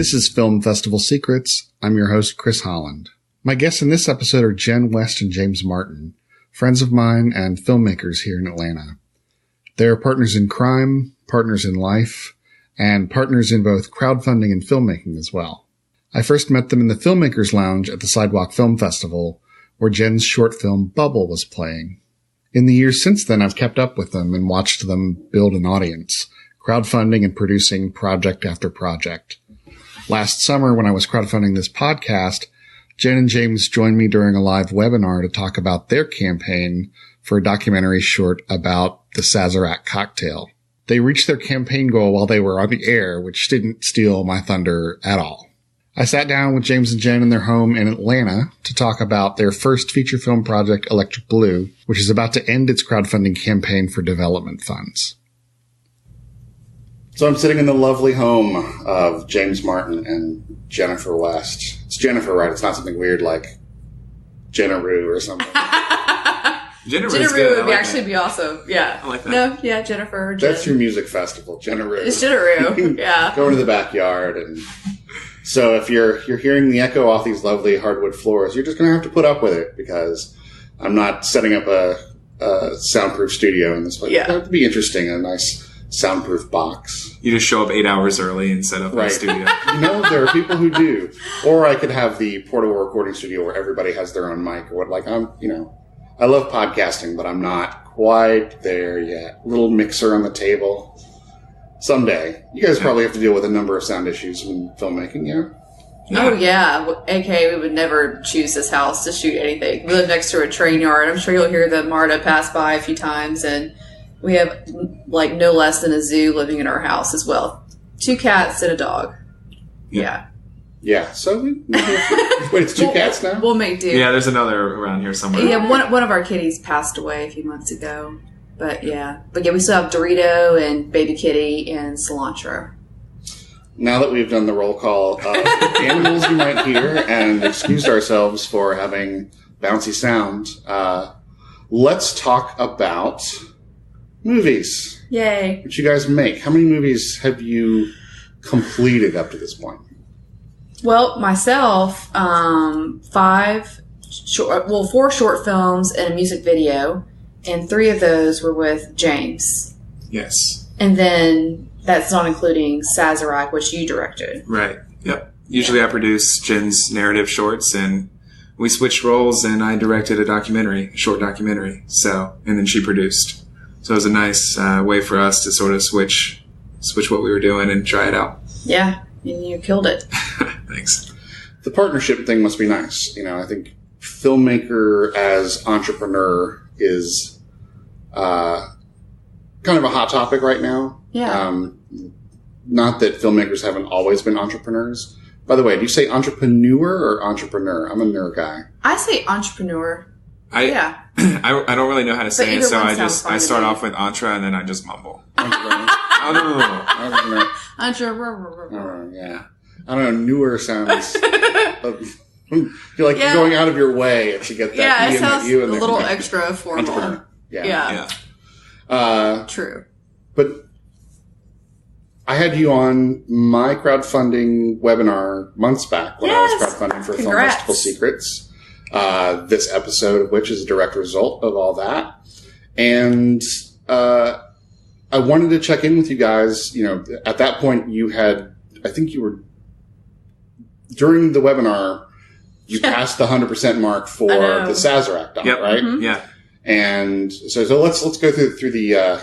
This is Film Festival Secrets. I'm your host, Chris Holland. My guests in this episode are Jen West and James Martin, friends of mine and filmmakers here in Atlanta. They are partners in crime, partners in life, and partners in both crowdfunding and filmmaking as well. I first met them in the Filmmakers Lounge at the Sidewalk Film Festival, where Jen's short film Bubble was playing. In the years since then, I've kept up with them and watched them build an audience, crowdfunding and producing project after project. Last summer, when I was crowdfunding this podcast, Jen and James joined me during a live webinar to talk about their campaign for a documentary short about the Sazerac cocktail. They reached their campaign goal while they were on the air, which didn't steal my thunder at all. I sat down with James and Jen in their home in Atlanta to talk about their first feature film project, Electric Blue, which is about to end its crowdfunding campaign for development funds. So I'm sitting in the lovely home of James Martin and Jennifer West. It's Jennifer, right? It's not something weird like Jenna-Roo or something. Jenna-Roo would actually be awesome. Yeah. I like that. No, yeah, Jennifer. Jen. That's your music festival, Jenna-Roo. It's Jenna-Roo, yeah. Go into the backyard. And so if you're hearing the echo off these lovely hardwood floors, you're just going to have to put up with it because I'm not setting up a soundproof studio in this place. Yeah. That would be interesting, a nice soundproof box. You just show up 8 hours early and set up a studio. There are people who do. Or I could have the portable recording studio where everybody has their own mic. Or I love podcasting, but I'm not quite there yet. Little mixer on the table. Someday. You guys probably have to deal with a number of sound issues in filmmaking, yeah? Oh, yeah. AKA, we would never choose this house to shoot anything. We live next to a train yard. I'm sure you'll hear the MARTA pass by a few times, and we have, no less than a zoo living in our house as well. 2 cats and a dog. Yeah. Yeah, so wait, it's 2 cats now? We'll make do. Yeah, there's another around here somewhere. Yeah, one of our kitties passed away a few months ago. But yeah, we still have Dorito and Baby Kitty and Cilantro. Now that we've done the roll call of animals you might hear and excused ourselves for having bouncy sound, let's talk about movies. Yay. What you guys make. How many movies have you completed up to this point? Well, myself, 4 short films and a music video, and 3 of those were with James. Yes. And then that's not including Sazerac, which you directed. Right. Yep. Usually I produce Jen's narrative shorts, and we switched roles, and I directed a short documentary. And then she produced. So it was a nice way for us to sort of switch what we were doing and try it out. Yeah, and you killed it. Thanks. The partnership thing must be nice. I think filmmaker as entrepreneur is kind of a hot topic right now. Yeah. Not that filmmakers haven't always been entrepreneurs. By the way, do you say entrepreneur or entrepreneur? I'm a nerd guy. I say entrepreneur. I don't really know how to say it, so I start off with entre and then I just mumble. Entrepreneur. Yeah. I don't know. Newer sounds. You're like you're going out of your way to get that. Yeah, it sounds a little extra formal. Entrepreneur. Yeah. True. But I had you on my crowdfunding webinar months back when I was crowdfunding for Film Festival Secrets. This episode of which is a direct result of all that. And I wanted to check in with you guys. At that point during the webinar, you passed the 100% mark for the Sazerac doc, right? Mm-hmm. Yeah. And so let's go through the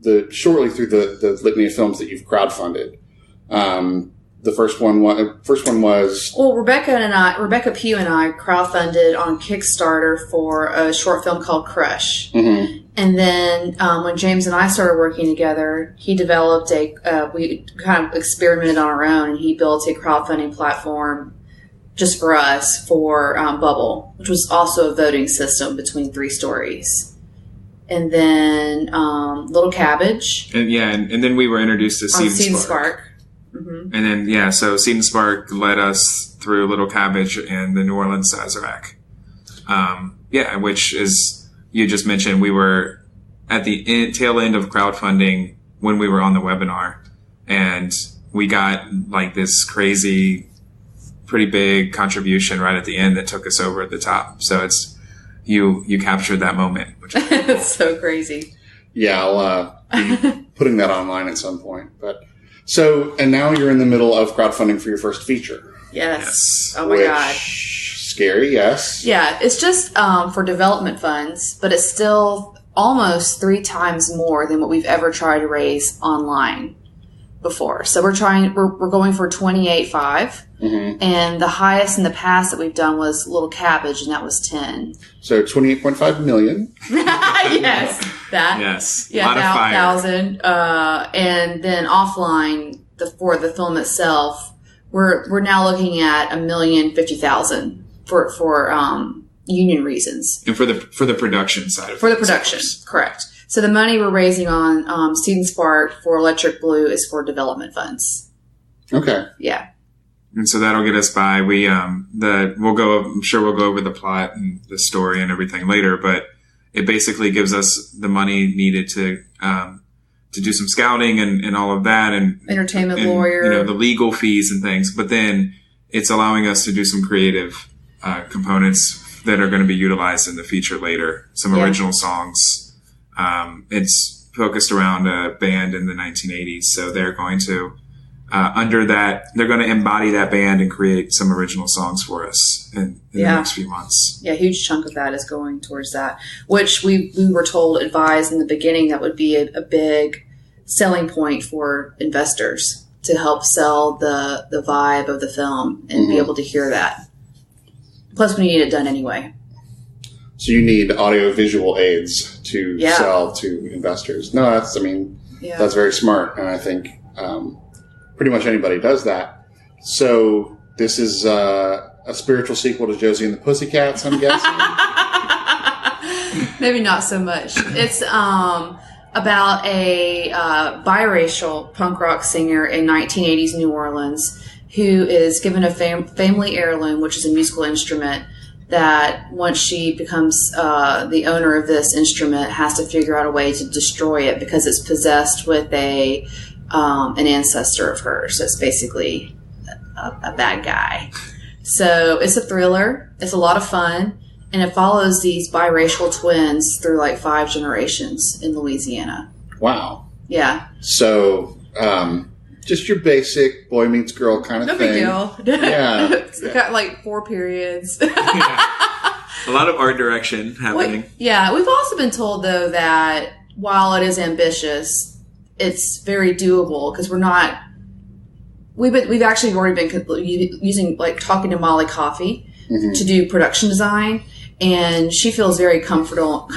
litany of films that you've crowdfunded. The first one was Rebecca Pugh and I crowdfunded on Kickstarter for a short film called Crush. Mm-hmm. And then when James and I started working together, he developed we kind of experimented on our own, and he built a crowdfunding platform just for us for Bubble, which was also a voting system between 3 stories. And then Little Cabbage. And then we were introduced to Seed and Spark. Mm-hmm. And then, so Seed and Spark led us through Little Cabbage and the New Orleans Sazerac. Which is, you just mentioned, we were at the tail end of crowdfunding when we were on the webinar. And we got like this crazy, pretty big contribution right at the end that took us over the top. So it's, you captured that moment, which is cool. It's so crazy. Yeah, I'll be putting that online at some point. But and now you're in the middle of crowdfunding for your first feature. Yes. Oh my God. Scary, yes. Yeah, it's just for development funds, but it's still almost 3 times more than what we've ever tried to raise online before. So we're going for 28.5, and the highest in the past that we've done was Little Cabbage, and that was 10. So 28.5 million. Yes, that. Yes, yeah, a lot of fire. 1,000, and then offline for the film itself, we're now looking at $1,050,000 for union reasons. And for the production side of For the production, correct. So the money we're raising on Student Spark for Electric Blue is for development funds. Okay. Yeah. And so that'll get us by. I'm sure we'll go over the plot and the story and everything later, but it basically gives us the money needed to do some scouting and all of that, and entertainment lawyer, the legal fees and things. But then it's allowing us to do some creative components that are going to be utilized in the feature later. Some original songs. It's focused around a band in the 1980s, so they're going to they're going to embody that band and create some original songs for us in the next few months. Yeah, a huge chunk of that is going towards that, which we were advised in the beginning that would be a big selling point for investors to help sell the vibe of the film and be able to hear that. Plus, we need it done anyway. So you need audio-visual aids to sell to investors. No, that's very smart, and I think pretty much anybody does that. So this is a spiritual sequel to Josie and the Pussycats, I'm guessing? Maybe not so much. It's about a biracial punk rock singer in 1980s New Orleans who is given a family heirloom, which is a musical instrument, that once she becomes the owner of this instrument, has to figure out a way to destroy it because it's possessed with an ancestor of hers. So it's basically a bad guy. So it's a thriller. It's a lot of fun. And it follows these biracial twins through like 5 generations in Louisiana. Wow. Yeah. So just your basic boy meets girl kind of thing. No big deal. Yeah. It's got like 4 periods. A lot of art direction happening. We've also been told, though, that while it is ambitious, it's very doable because we've actually already been talking to Molly Coffey to do production design, and she feels very comfortable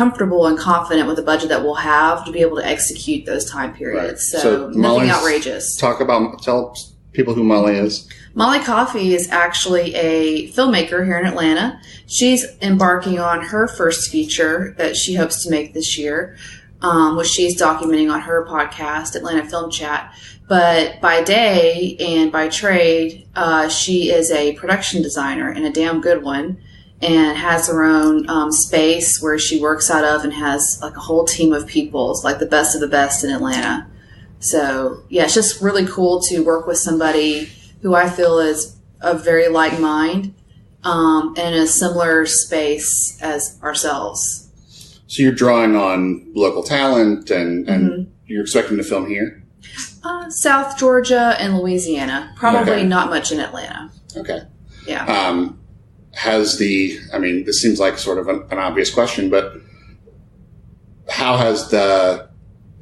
and confident with the budget that we'll have to be able to execute those time periods. Right. So nothing outrageous. Tell people who Molly is. Molly Coffey is actually a filmmaker here in Atlanta. She's embarking on her first feature that she hopes to make this year, which she's documenting on her podcast, Atlanta Film Chat. But by day and by trade, she is a production designer, and a damn good one, and has her own space where she works out of and has like a whole team of people. It's like the best of the best in Atlanta. So, yeah, it's just really cool to work with somebody who I feel is of very like mind and in a similar space as ourselves. So you're drawing on local talent and you're expecting to film here? South Georgia and Louisiana. Probably not much in Atlanta. Okay. Yeah. This seems like sort of an obvious question, but how has the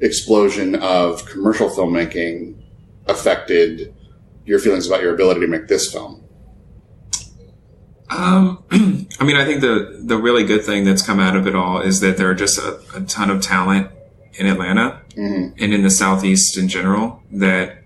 explosion of commercial filmmaking affected your feelings about your ability to make this film? I think the really good thing that's come out of it all is that there are just a ton of talent in Atlanta and in the Southeast in general that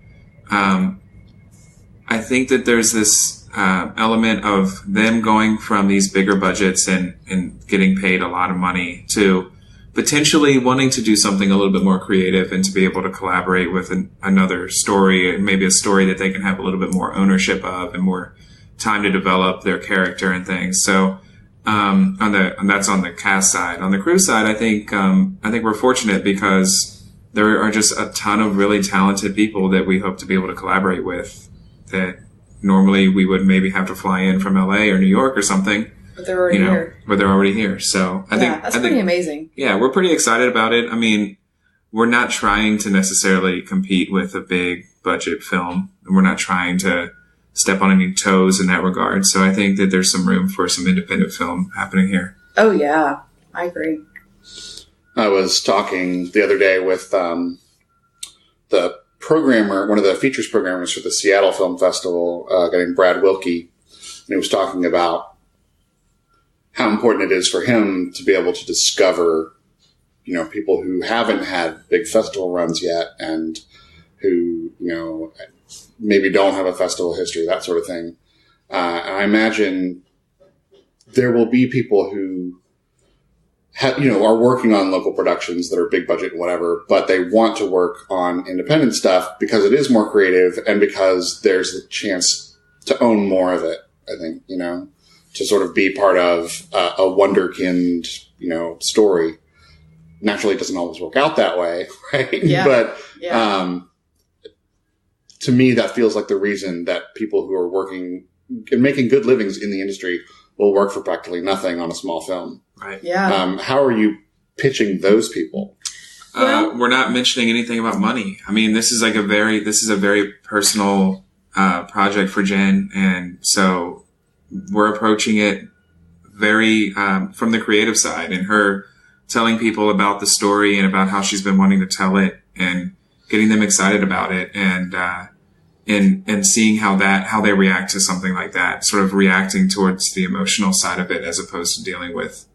I think that there's this element of them going from these bigger budgets and getting paid a lot of money to potentially wanting to do something a little bit more creative and to be able to collaborate with another story, and maybe a story that they can have a little bit more ownership of and more time to develop their character and things. So, and that's on the cast side. On the crew side, I think we're fortunate because there are just a ton of really talented people that we hope to be able to collaborate with that normally we would maybe have to fly in from LA or New York or something. But they're already here. But they're already here. So I think that's pretty amazing. Yeah, we're pretty excited about it. I mean, we're not trying to necessarily compete with a big budget film. We're not trying to step on any toes in that regard. So I think that there's some room for some independent film happening here. Oh, yeah. I agree. I was talking the other day with the programmer, one of the features programmers for the Seattle Film Festival, a guy named Brad Wilkie, and he was talking about how important it is for him to be able to discover, people who haven't had big festival runs yet and who, maybe don't have a festival history, that sort of thing. And I imagine there will be people who are working on local productions that are big budget and whatever, but they want to work on independent stuff because it is more creative and because there's a chance to own more of it, I think, to sort of be part of a wonderkind, story. Naturally, it doesn't always work out that way, right? Yeah. But yeah. To me, that feels like the reason that people who are working and making good livings in the industry will work for practically nothing on a small film. Right. Yeah. How are you pitching those people? We're not mentioning anything about money. I mean, this is a very personal project for Jen, and so we're approaching it very from the creative side, and her telling people about the story and about how she's been wanting to tell it, and getting them excited about it, and seeing how they react to something like that, sort of reacting towards the emotional side of it as opposed to dealing with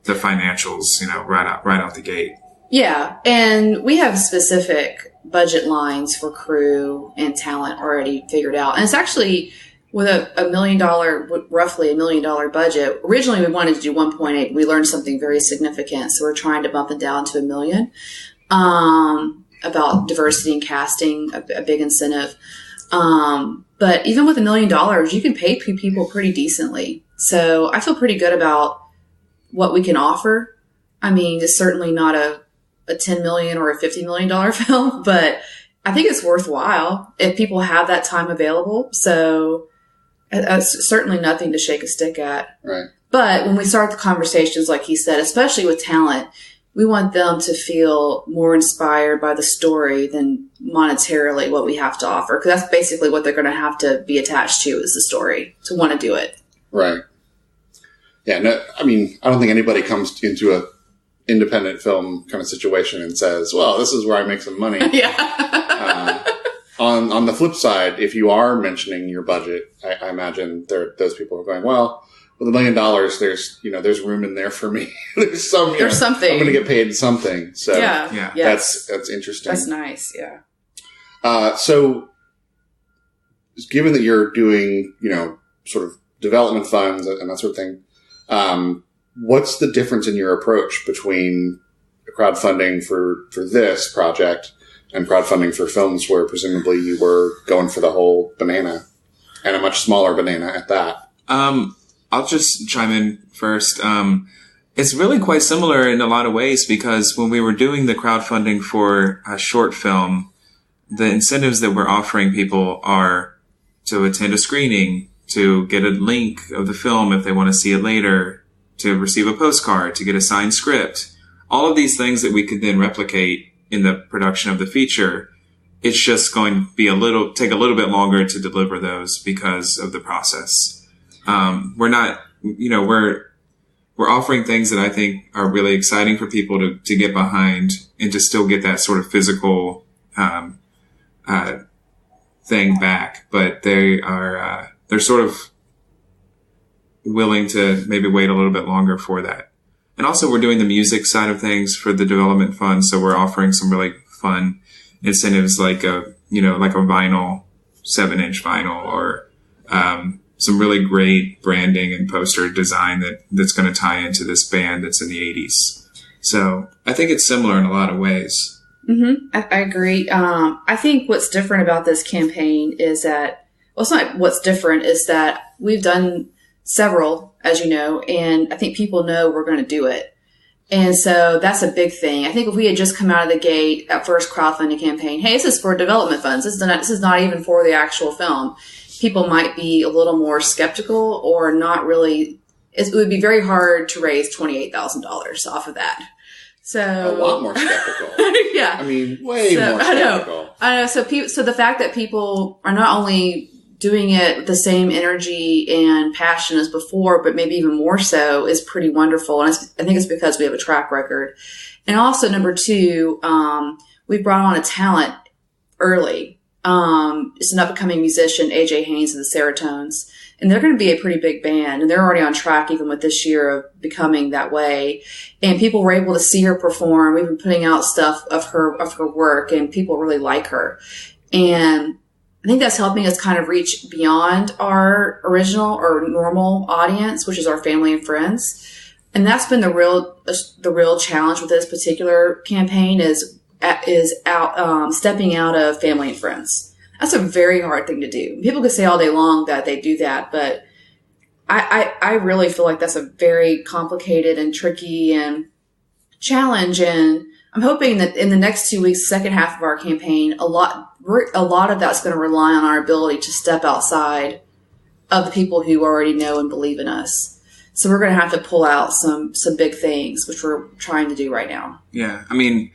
the financials, right out the gate. Yeah. And we have specific budget lines for crew and talent already figured out. And it's actually with roughly $1 million budget. Originally we wanted to do 1.8. We learned something very significant. So we're trying to bump it down to $1 million. About diversity and casting, a big incentive. But even with $1 million, you can pay people pretty decently. So I feel pretty good about what we can offer. I mean, it's certainly not a $10 million or a $50 million film, but I think it's worthwhile if people have that time available. So it's certainly nothing to shake a stick at. Right. But when we start the conversations, like he said, especially with talent, we want them to feel more inspired by the story than monetarily what we have to offer. Because that's basically what they're going to have to be attached to is the story to want to do it. Right. Yeah. No, I mean, I don't think anybody comes into a independent film kind of situation and says, well, this is where I make some money. Yeah. On the flip side, if you are mentioning your budget, I imagine those people are going, well, with $1 million, there's room in there for me. there's something. I'm going to get paid something. So yeah. That's interesting. That's nice. Yeah. So given that you're doing, sort of development funds and that sort of thing, what's the difference in your approach between crowdfunding for this project and crowdfunding for films where presumably you were going for the whole banana and a much smaller banana at that? I'll just chime in first. It's really quite similar in a lot of ways because when we were doing the crowdfunding for a short film, the incentives that we're offering people are to attend a screening, to get a link of the film if they want to see it later, to receive a postcard, to get a signed script. All of these things that we could then replicate in the production of the feature. It's just going to take a little bit longer to deliver those because of the process. We're not, we're offering things that I think are really exciting for people to get behind and to still get that sort of physical, thing back, but they're sort of willing to maybe wait a little bit longer for that. And also we're doing the music side of things for the development fund. So we're offering some really fun incentives like a vinyl, 7-inch vinyl or, some really great branding and poster design that's going to tie into this band that's in the 80s. So I think it's similar in a lot of ways. Mm-hmm. I agree. I think what's different about this campaign is that, well, it's not what's different, is that we've done several, as you know, and I think people know we're going to do it. And so that's a big thing. I think if we had just come out of the gate at first crowdfunding campaign, hey, this is for development funds. This is not even for the actual film. People might be a little more skeptical or not really. It would be very hard to raise $28,000 off of that. So a lot more skeptical. Yeah. I mean, way more skeptical. I know. So the fact that people are not only doing it with the same energy and passion as before, but maybe even more so, is pretty wonderful. And I think it's because we have a track record. And also, number two, we brought on a talent early. It's an up-and-coming musician, AJ Haynes of the Serotones. And they're going to be a pretty big band. And they're already on track even with this year of becoming that way. And people were able to see her perform. We've been putting out stuff of her work, and people really like her. And I think that's helping us kind of reach beyond our original or normal audience, which is our family and friends. And that's been the real challenge with this particular campaign is stepping out of family and friends. That's a very hard thing to do. People could say all day long that they do that, but I really feel like that's a very complicated and tricky and challenge. And I'm hoping that in the next 2 weeks, second half of our campaign, a lot of that's going to rely on our ability to step outside of the people who already know and believe in us. So we're going to have to pull out some big things, which we're trying to do right now. Yeah. I mean,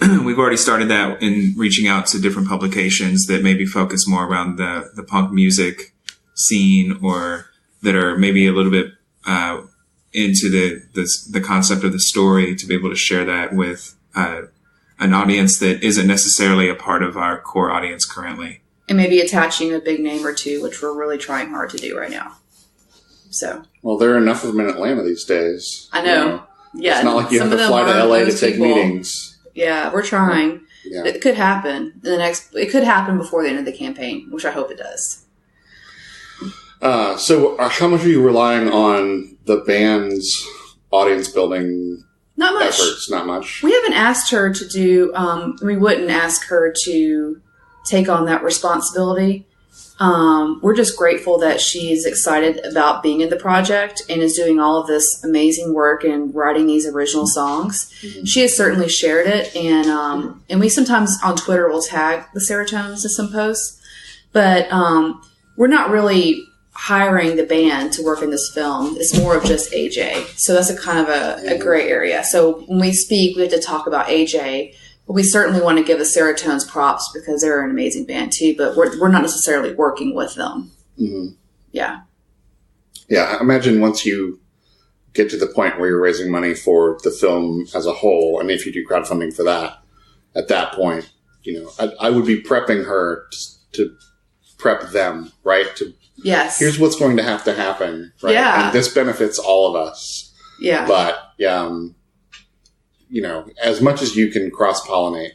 we've already started that in reaching out to different publications that maybe focus more around the punk music scene, or that are maybe a little bit into the concept of the story, to be able to share that with an audience that isn't necessarily a part of our core audience currently. And maybe attaching a big name or two, which we're really trying hard to do right now. So. Well, there are enough of them in Atlanta these days. I know. Yeah. It's not like you have to fly to LA to take meetings. Yeah, we're trying. Yeah. It could happen it could happen before the end of the campaign, which I hope it does. So how much are you relying on the band's audience building Not much. efforts? Not much. We haven't asked her to do, we wouldn't ask her to take on that responsibility. We're just grateful that she's excited about being in the project and is doing all of this amazing work and writing these original songs. Mm-hmm. She has certainly shared it, and we sometimes on Twitter will tag the Serotones in some posts, but we're not really hiring the band to work in this film. It's more of just AJ. So that's a kind of a gray area. So when we speak, we have to talk about AJ. But we certainly want to give the Serotones props because they're an amazing band too, but we're not necessarily working with them. Mm-hmm. Yeah. Yeah. I imagine once you get to the point where you're raising money for the film as a whole, and if you do crowdfunding for that, at that point, I would be prepping her to prep them, right? Yes. Here's what's going to happen, right? Yeah. And this benefits all of us. Yeah. But, as much as you can cross-pollinate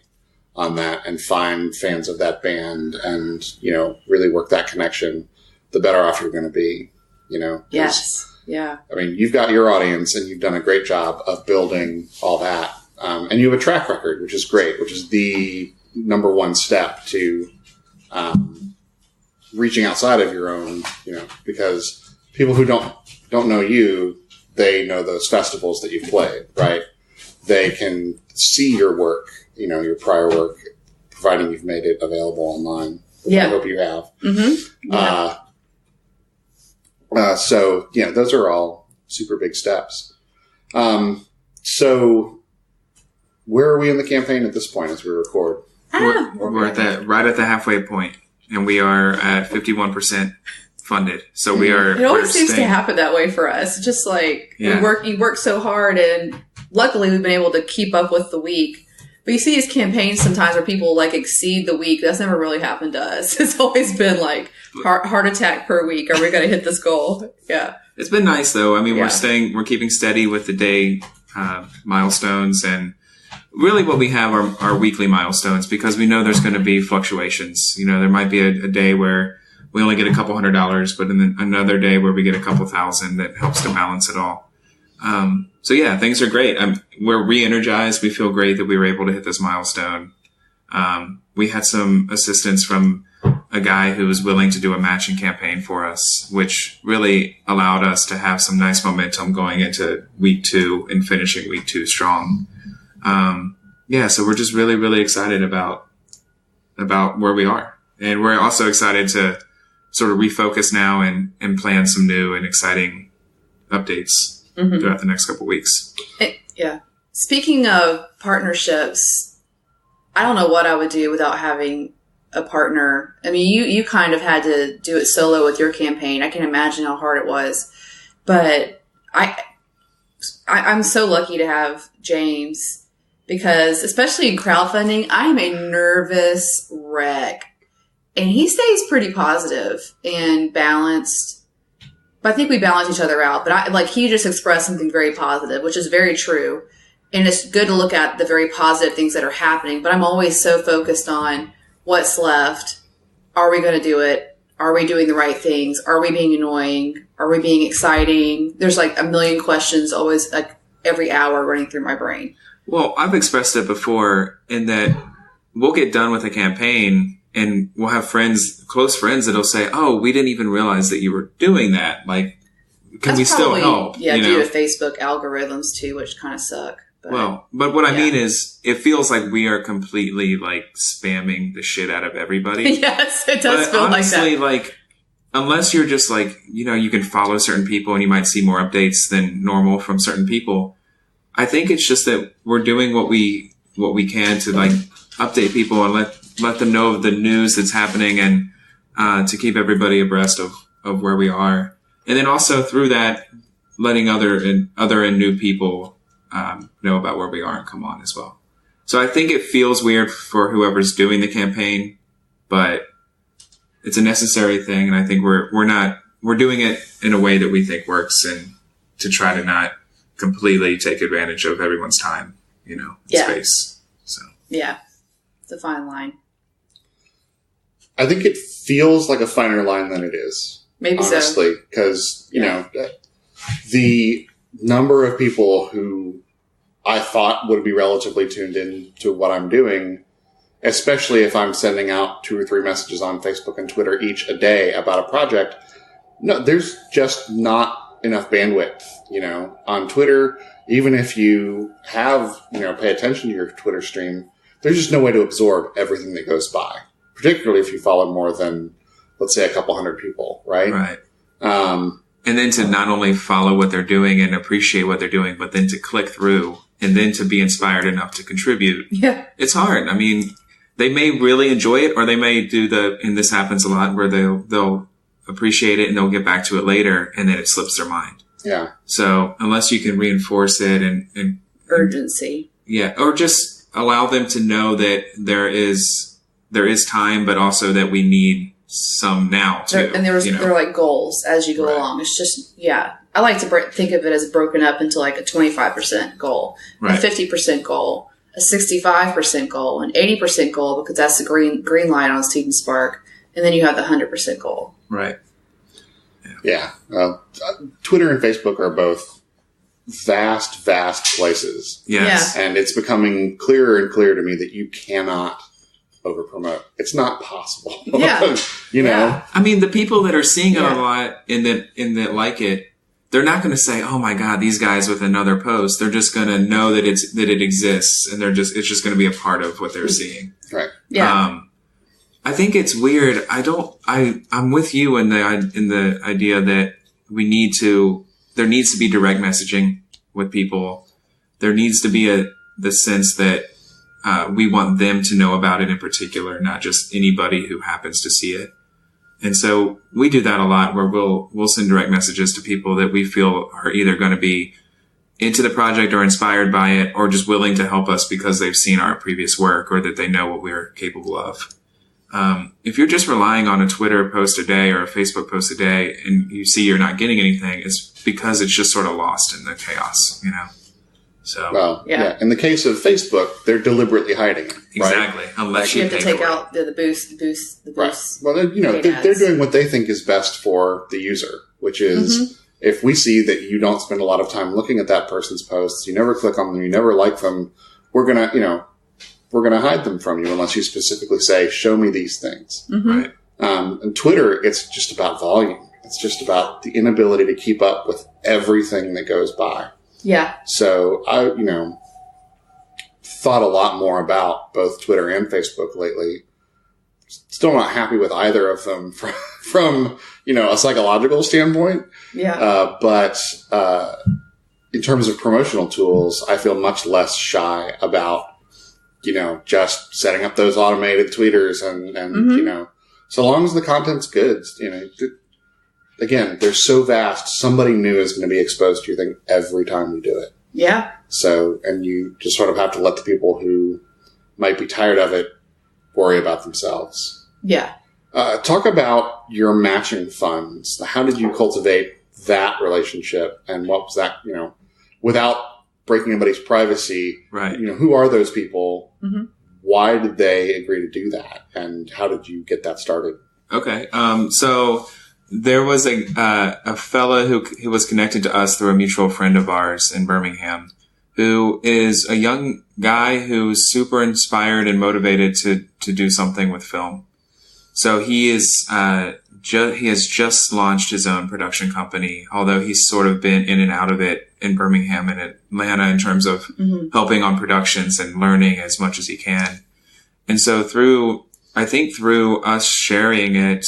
on that and find fans of that band and, really work that connection, the better off you're going to be, Yes. Yeah. I mean, you've got your audience and you've done a great job of building all that. And you have a track record, which is great, which is the number one step to reaching outside of your own, because people who don't know you, they know those festivals that you've played, right? They can see your work, your prior work, providing you've made it available online. Yeah. I hope you have. Mm-hmm. Yeah. So, those are all super big steps. So where are we in the campaign at this point as we record? We're right at the halfway point, and we are at 51% funded. So we are. It always seems to happen that way for us. It's just like you work so hard, and luckily we've been able to keep up with the week. But you see these campaigns sometimes where people exceed the week. That's never really happened to us. It's always been heart attack per week. Are we going to hit this goal? Yeah. It's been nice though. I mean, we're keeping steady with the day milestones, and really what we have are weekly milestones, because we know there's going to be fluctuations. There might be a day where we only get a couple $100, but then another day where we get a couple thousand that helps to balance it all. So yeah, things are great. We're re-energized. We feel great that we were able to hit this milestone. We had some assistance from a guy who was willing to do a matching campaign for us, which really allowed us to have some nice momentum going into week 2 and finishing week 2 strong. So we're just really, really excited about where we are. And we're also excited to sort of refocus now and plan some new and exciting updates throughout the next couple of weeks. Yeah. Speaking of partnerships, I don't know what I would do without having a partner. I mean, you kind of had to do it solo with your campaign. I can imagine how hard it was, but I'm so lucky to have James, because especially in crowdfunding, I am a nervous wreck, and he stays pretty positive and balanced. But I think we balance each other out. But he just expressed something very positive, which is very true. And it's good to look at the very positive things that are happening. But I'm always so focused on what's left. Are we going to do it? Are we doing the right things? Are we being annoying? Are we being exciting? There's like a million questions always, like every hour, running through my brain. Well, I've expressed it before in that we'll get done with a campaign and we'll have close friends that'll say, "Oh, we didn't even realize that you were doing that. Like, can we still help?" Yeah, due to Facebook algorithms too, which kind of suck. But what I mean is, it feels like we are completely like spamming the shit out of everybody. Yes, it does feel honestly, like that. Like, unless you're just like, you can follow certain people and you might see more updates than normal from certain people. I think it's just that we're doing what we can to like update people and let them know of the news that's happening, and to keep everybody abreast of where we are. And then also through that, letting other and new people know about where we are and come on as well. So I think it feels weird for whoever's doing the campaign, but it's a necessary thing. And I think we're doing it in a way that we think works, and to try to not completely take advantage of everyone's time, space. So, yeah, it's a fine line. I think it feels like a finer line than it is. Maybe honestly, because, the number of people who I thought would be relatively tuned in to what I'm doing, especially if I'm sending out 2 or 3 messages on Facebook and Twitter each a day about a project. No, there's just not enough bandwidth, on Twitter. Even if you have, pay attention to your Twitter stream, there's just no way to absorb everything that goes by, particularly if you follow more than, let's say, a couple hundred people, right? Right. And then to not only follow what they're doing and appreciate what they're doing, but then to click through and then to be inspired enough to contribute. Yeah. It's hard. I mean, they may really enjoy it, or they may do and this happens a lot, where they'll appreciate it and they'll get back to it later, and then it slips their mind. Yeah. So unless you can reinforce it and urgency. Yeah. Or just allow them to know that there is time, but also that we need some now too. And there are like goals as you go along. It's just, I like to think of it as broken up into like a 25% goal, a 50% goal, a 65% goal, an 80% goal, because that's the green light on Student Spark. And then you have the 100% goal. Right. Yeah. Twitter and Facebook are both vast places. Yes. Yeah. And it's becoming clearer and clearer to me that you cannot over promote. It's not possible. Yeah. know. I mean, the people that are seeing it a lot and that like it, they're not going to say, "Oh my God, these guys with another post." They're just going to know that it exists, and it's just going to be a part of what they're seeing. Right. Yeah. I think it's weird. I'm with you in the idea that there needs to be direct messaging with people. There needs to be the sense that we want them to know about it in particular, not just anybody who happens to see it. And so we do that a lot, where we'll send direct messages to people that we feel are either going to be into the project or inspired by it, or just willing to help us because they've seen our previous work, or that they know what we're capable of. If you're just relying on a Twitter post a day or a Facebook post a day and you see you're not getting anything, it's because it's just sort of lost in the chaos, So, well, in the case of Facebook, they're deliberately hiding it. Exactly. Right? Unless you have to take out the boost. Right. Well, they're doing what they think is best for the user, which is if we see that you don't spend a lot of time looking at that person's posts, you never click on them, you never like them, we're going to hide them from you unless you specifically say, "Show me these things." Mm-hmm. Right. And Twitter, it's just about volume. It's just about the inability to keep up with everything that goes by. Yeah. So I, thought a lot more about both Twitter and Facebook lately. Still not happy with either of them from a psychological standpoint. Yeah. But in terms of promotional tools, I feel much less shy about, just setting up those automated tweeters and so long as the content's good, again, they're so vast. Somebody new is going to be exposed to your thing every time you do it. Yeah. So, and you just sort of have to let the people who might be tired of it worry about themselves. Yeah. Talk about your matching funds. How did you cultivate that relationship? And what was that, without breaking anybody's privacy, right? Who are those people? Mm-hmm. Why did they agree to do that? And how did you get that started? Okay. So there was a fella who was connected to us through a mutual friend of ours in Birmingham, who is a young guy who's super inspired and motivated to do something with film. So he has just launched his own production company, although he's sort of been in and out of it in Birmingham and Atlanta in terms of helping on productions and learning as much as he can. And so through us sharing it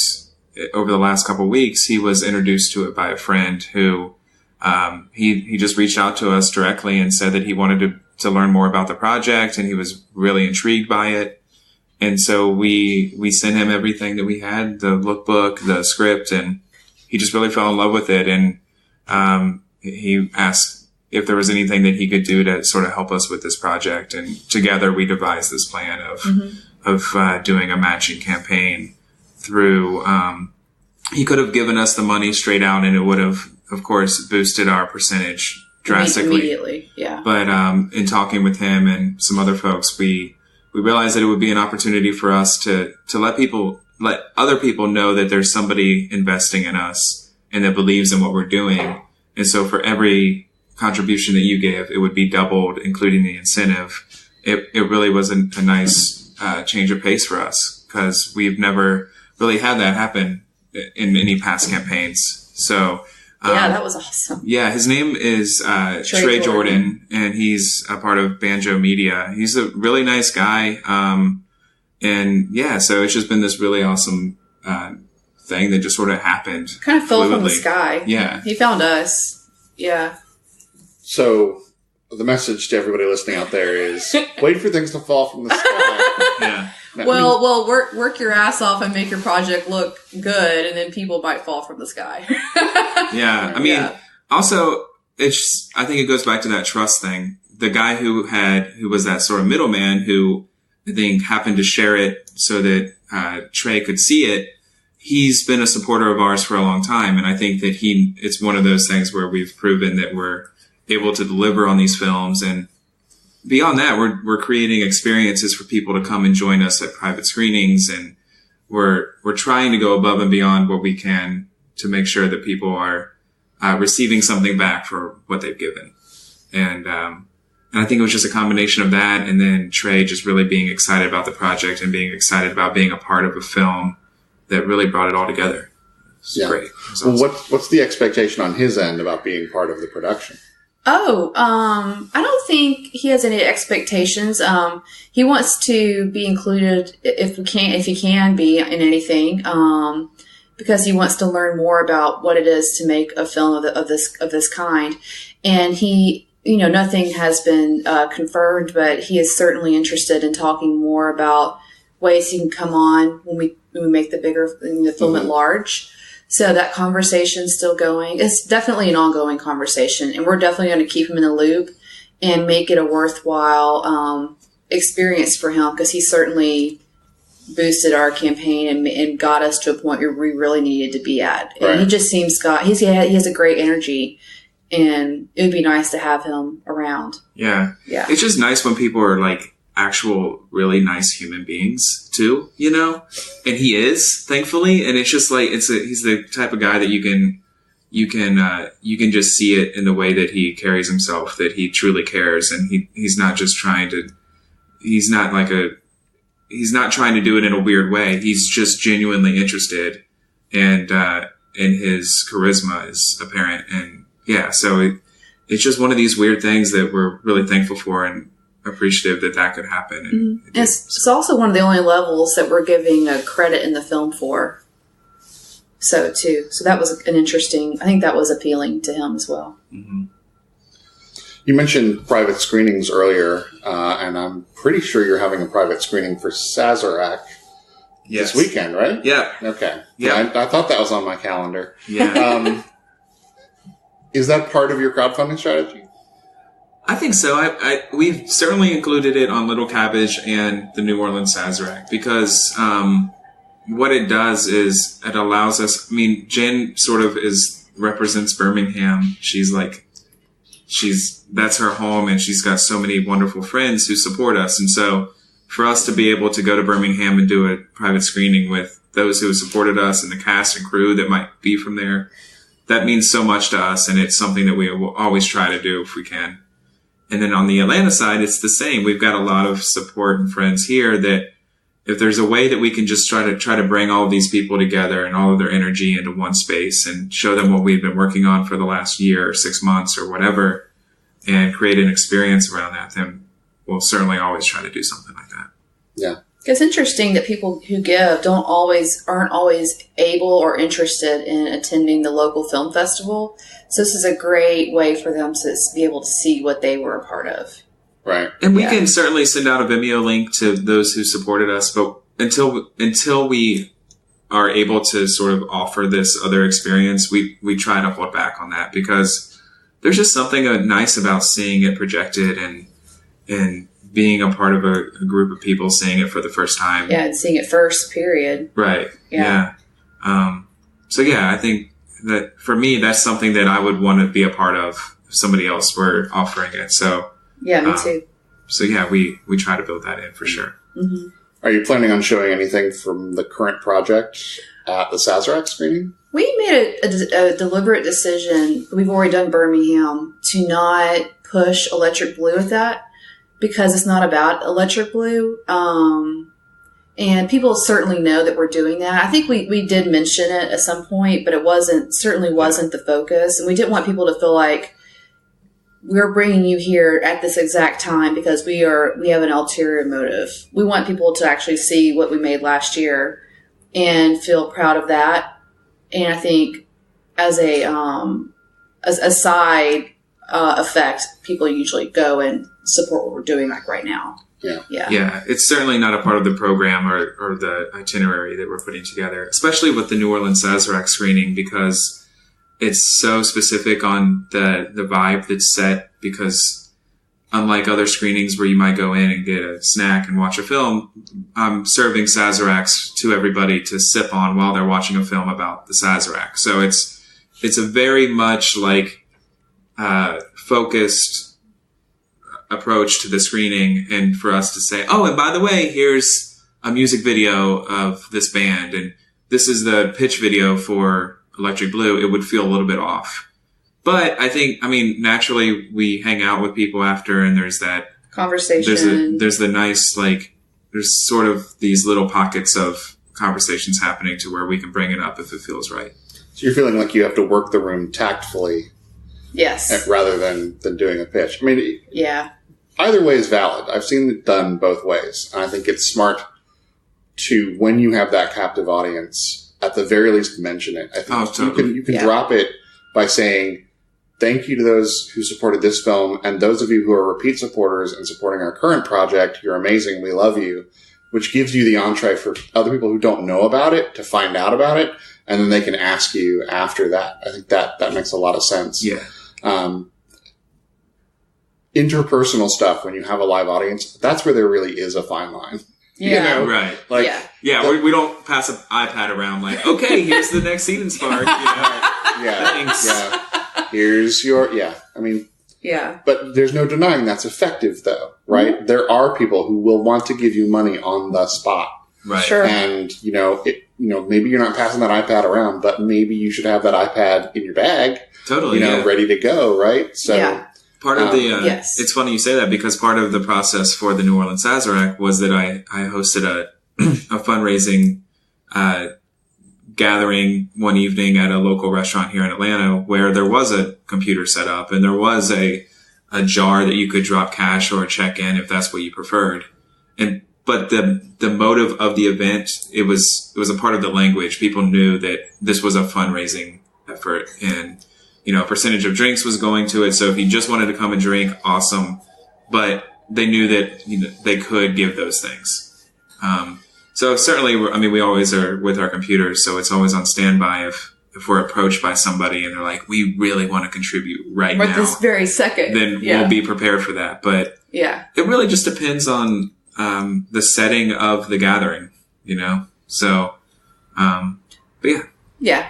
over the last couple of weeks, he was introduced to it by a friend who he just reached out to us directly and said that he wanted to learn more about the project, and he was really intrigued by it. And so we sent him everything that we had, the lookbook, the script, and he just really fell in love with it. And he asked if there was anything that he could do to sort of help us with this project. And together we devised this plan of doing a matching campaign through, he could have given us the money straight out, and it would have, of course, boosted our percentage drastically. Immediately, yeah. But in talking with him and some other folks, we realized that it would be an opportunity for us to let other people know that there's somebody investing in us and that believes in what we're doing. And so for every contribution that you give, it would be doubled, including the incentive. It really was a nice change of pace for us, because we've never really had that happen in any past campaigns. So yeah, that was awesome. Yeah, his name is Trey Jordan, and he's a part of Banjo Media. He's a really nice guy. And yeah, so it's just been this really awesome thing that just sort of happened. Kind of fell from the sky. Yeah. He found us. Yeah. So the message to everybody listening out there is wait for things to fall from the sky. Yeah. Well, work your ass off and make your project look good, and then people might fall from the sky. Yeah. I mean, also, I think it goes back to that trust thing. The guy who was that sort of middleman who I think happened to share it so that Trey could see it. He's been a supporter of ours for a long time. And I think that it's one of those things where we've proven that we're able to deliver on these films. And beyond that, we're creating experiences for people to come and join us at private screenings, and we're trying to go above and beyond what we can to make sure that people are receiving something back for what they've given. And I think it was just a combination of that, and then Trey just really being excited about the project and being excited about being a part of a film that really brought it all together. It's great. Well, awesome. What's the expectation on his end about being part of the production? Oh, I don't think he has any expectations. He wants to be included if he can be in anything, because he wants to learn more about what it is to make a film of this kind. And he, nothing has been confirmed, but he is certainly interested in talking more about ways he can come on when we make the film at large. So that conversation's still going. It's definitely an ongoing conversation, and we're definitely going to keep him in the loop and make it a worthwhile experience for him, because he certainly boosted our campaign and got us to a point where we really needed to be at. And right. He just seems he has a great energy, and it would be nice to have him around. Yeah. Yeah. It's just nice when people are like actual really nice human beings too, and he is, thankfully. And it's just like he's the type of guy that you can just see it in the way that he carries himself, that he truly cares, and he's not just he's not like he's not trying to do it in a weird way. He's just genuinely interested, and his charisma is apparent. And yeah, so it's just one of these weird things that we're really thankful for and appreciative that could happen. And it's also one of the only levels that we're giving a credit in the film for. So that was an interesting, I think that was appealing to him as well. Mm-hmm. You mentioned private screenings earlier, and I'm pretty sure you're having a private screening for Sazerac this weekend, right? Yeah. Okay. Yeah. I thought that was on my calendar. Yeah. Is that part of your crowdfunding strategy? I think so. We've certainly included it on Little Cabbage and the New Orleans Sazerac because what it does is it allows us. I mean, Jen sort of represents Birmingham. That's her home, and she's got so many wonderful friends who support us. And so for us to be able to go to Birmingham and do a private screening with those who have supported us and the cast and crew that might be from there, that means so much to us. And it's something that we will always try to do if we can. And then on the Atlanta side, it's the same. We've got a lot of support and friends here that if there's a way that we can just try to bring all of these people together and all of their energy into one space and show them what we've been working on for the last year or 6 months or whatever, and create an experience around that, then we'll certainly always try to do something like that. Yeah. It's interesting that people who give aren't always able or interested in attending the local film festival. So this is a great way for them to be able to see what they were a part of. Right. And we can certainly send out a Vimeo link to those who supported us, but until we are able to sort of offer this other experience, we try to hold back on that because there's just something nice about seeing it projected and being a part of a group of people seeing it for the first time. Yeah, and seeing it first, period. Right. Yeah. So yeah, I think that for me, that's something that I would want to be a part of if somebody else were offering it. So yeah, me too. So yeah, we try to build that in for sure. Mm-hmm. Are you planning on showing anything from the current project at the Sazerac screening? We made a deliberate decision. We've already done Birmingham to not push Electric Blue at that because it's not about Electric Blue. And people certainly know that we're doing that. I think we did mention it at some point, but it certainly wasn't the focus. And we didn't want people to feel like we're bringing you here at this exact time because we have an ulterior motive. We want people to actually see what we made last year and feel proud of that. And I think as a side effect, people usually go and support what we're doing like right now. Yeah. Yeah. It's certainly not a part of the program or the itinerary that we're putting together, especially with the New Orleans Sazerac screening, because it's so specific on the vibe that's set, because unlike other screenings where you might go in and get a snack and watch a film, I'm serving Sazeracs to everybody to sip on while they're watching a film about the Sazerac. So it's a very much focused approach to the screening, and for us to say, oh, and by the way, here's a music video of this band, and this is the pitch video for Electric Blue, it would feel a little bit off. But naturally we hang out with people after, and there's that conversation. There's the nice, there's sort of these little pockets of conversations happening to where we can bring it up if it feels right. So you're feeling like you have to work the room tactfully. Yes. Rather than doing a pitch. I mean, yeah. Either way is valid. I've seen it done both ways. And I think it's smart to, when you have that captive audience, at the very least mention it. I think totally. you can drop it by saying, thank you to those who supported this film, and those of you who are repeat supporters and supporting our current project, you're amazing, we love you, which gives you the entree for other people who don't know about it to find out about it, and then they can ask you after that. I think that makes a lot of sense. Yeah. Interpersonal stuff, when you have a live audience, that's where there really is a fine line. Yeah. Right. We don't pass an iPad around okay, here's the next scene in Spark. Thanks. Yeah. Here's your, But there's no denying that's effective, though, right? Mm-hmm. There are people who will want to give you money on the spot. Right. Sure. And, maybe you're not passing that iPad around, but maybe you should have that iPad in your bag. Totally. Ready to go, right? So, Part of the yes. It's funny you say that, because part of the process for the New Orleans Sazerac was that I hosted a fundraising gathering one evening at a local restaurant here in Atlanta, where there was a computer set up and there was a jar that you could drop cash or a check in if that's what you preferred. But the motive of the event, it was a part of the language. People knew that this was a fundraising effort, and a percentage of drinks was going to it. So if you just wanted to come and drink, awesome. But they knew that they could give those things. So certainly, we always are with our computers, so it's always on standby if we're approached by somebody and they're like, we really want to contribute right now. This very second. Then we'll be prepared for that. But it really just depends on the setting of the gathering, So, but yeah. Yeah.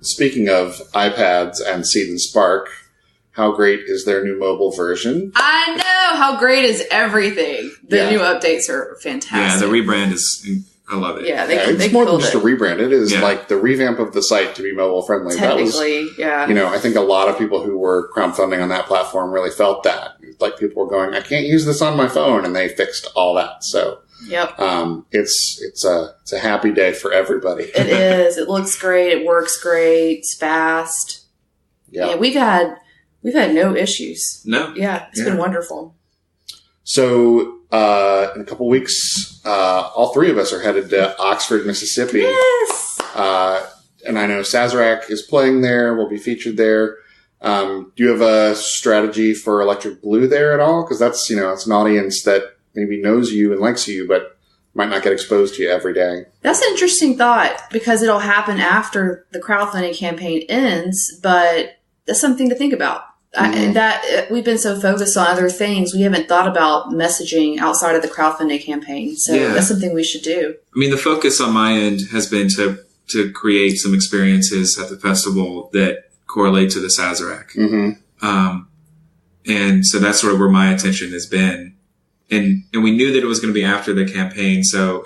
Speaking of iPads and Seed and Spark, how great is their new mobile version? I know! How great is everything? The new updates are fantastic. Yeah, the rebrand is, I love it. Yeah, it's more than just a rebrand. It is like the revamp of the site to be mobile friendly. Technically, I think a lot of people who were crowdfunding on that platform really felt that. Like, people were going, I can't use this on my phone, and they fixed all that. So, it's a happy day for everybody. It is. It looks great. It works great. It's fast. Yeah, we've had no issues. No. Yeah, it's been wonderful. So, in a couple weeks, all three of us are headed to Oxford, Mississippi. Yes! And I know Sazerac is playing there. We'll be featured there. Do you have a strategy for Electric Blue there at all? Because that's, it's an audience that maybe knows you and likes you, but might not get exposed to you every day. That's an interesting thought, because it'll happen after the crowdfunding campaign ends, but that's something to think about. We've been so focused on other things, we haven't thought about messaging outside of the crowdfunding campaign. So that's something we should do. The focus on my end has been to create some experiences at the festival that correlate to the Sazerac. And so that's sort of where my attention has been. And we knew that it was going to be after the campaign, so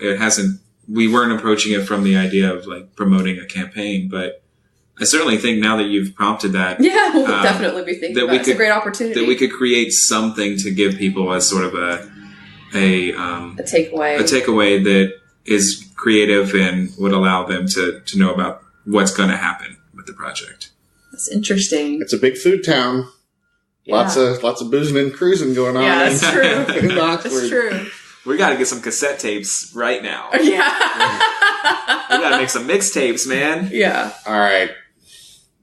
we weren't approaching it from the idea of like promoting a campaign, but I certainly think now that you've prompted that. Yeah, we'll definitely be thinking about it. It's a great opportunity. That we could create something to give people as sort of a takeaway. A takeaway that is creative and would allow them to know about what's going to happen with the project. That's interesting. It's a big food town. Yeah. Lots of boozing and cruising going on. Yeah, that's true. In Oxford. That's true. We got to get some cassette tapes right now. Yeah. We got to make some mixtapes, man. Yeah. All right.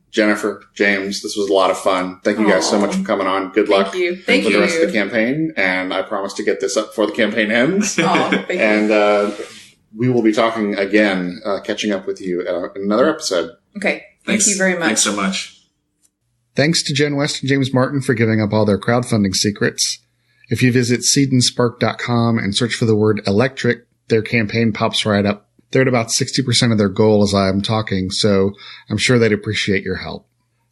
Jennifer, James, this was a lot of fun. Thank you guys so much for coming on. Good luck with the rest of the campaign. And I promise to get this up before the campaign ends. Thank you. And we will be talking again, catching up with you in another episode. Okay. Thank you very much. Thanks so much. Thanks to Jen West and James Martin for giving up all their crowdfunding secrets. If you visit seedandspark.com and search for the word electric, their campaign pops right up. They're at about 60% of their goal as I am talking, so I'm sure they'd appreciate your help.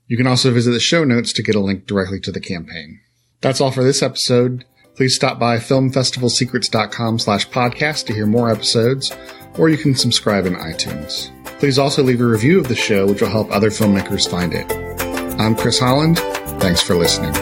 You can also visit the show notes to get a link directly to the campaign. That's all for this episode. Please stop by filmfestivalsecrets.com/podcast to hear more episodes, or you can subscribe in iTunes. Please also leave a review of the show, which will help other filmmakers find it. I'm Chris Holland. Thanks for listening.